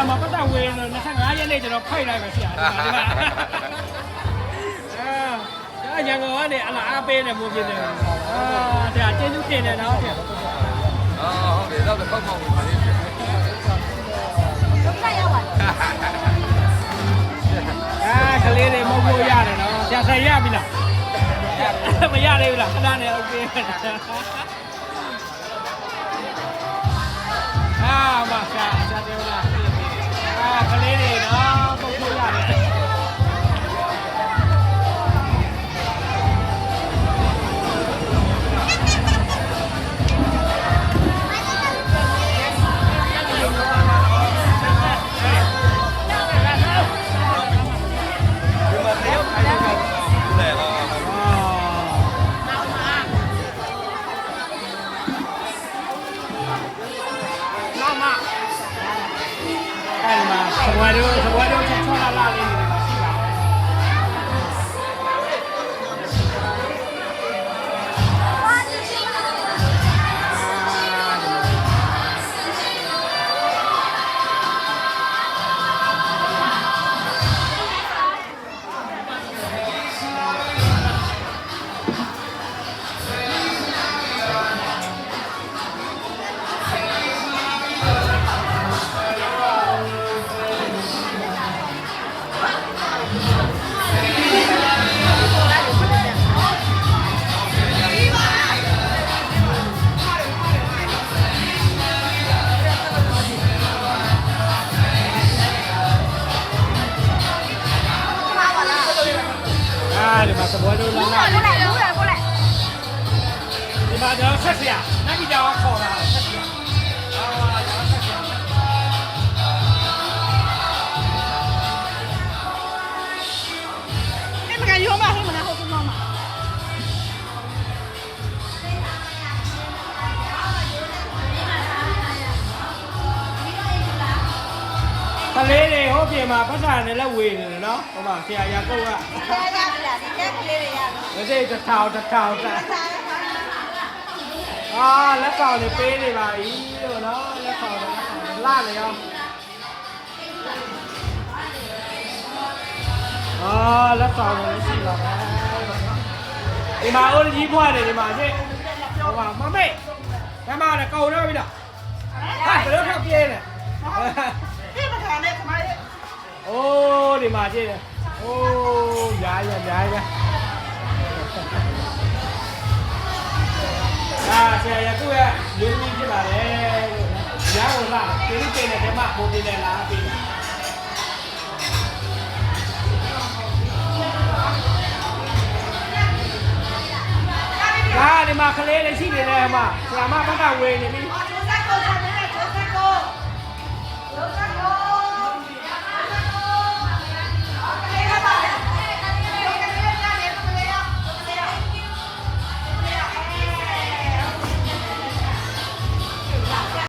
မှာပတ်သက်ဝေးလို့25ရက်နေ့ကျွန်တော်ဖိုက်လိုက်ပါဆရာဒီမှာရန်ကုန်ကနေအလားအားပေးနေမှုဖြစ်တယ်ဒါကျေးဇူးတင်တယ်နော်ဆရာဟုတ်တယ်တော့ပေါက်ပေါက်ပါလေကလေးတွေမဟုတ်ဘူးရတယ်နော်ဆရာဆရာရပြီလားမရသေးဘူးလားခဏနေโอเคမဆရာတယ်လားကလေးတွေနော်ပုတ်လို့ရတယ်สวัสดีชอบลาเลยဒီမှာသဘောတူလာလာကိုလိုက်ဒီမှာတော့ဆက်စရာနိုင်ကြတော့ခေါ်တာဆက်စရာဆက်စရာအဲ့မကရောမဟိမလားဟုတ်ကဲ့မမကလေးတွေဟိုပြင်မှာပတ်စာနဲ့လက်ဝေးနေတယ်နော်ဟိုမှာဆရာရကုတ်ကဆရာရပြီလားဒီကက်ကလေးတွေရတော့မစိတစ်ထောင်လက်ကောင်တွေပေးနေပါပြီလို့နော်လက်ကောင်လာလေရောလက်ကောင်တွေရှိပါမယ်ဒီမှာအိုးကြီးဖွားတယ်ဒီမှာရှင်းဟိုမှာမမေ့ဓမ္မလည်းcầuတော့ပြီလားဟာဘယ်လိုထောက်ပြေးလဲဒီမခံနဲ့ခမိုင်းအိုးဒီမှာကြည့်တယ်အိုးရားပဲဆရာရကုရဲ့လူကြီးဖြစ်ပါလေလို့ရားကိုလာတင်းတင်းနဲ့ဓမ္မပုံပြနေလားပြီဒီမှာကလေးလေးရှိနေတယ်ဟိုမှာဆရာမဘက်ကဝေနေပြီ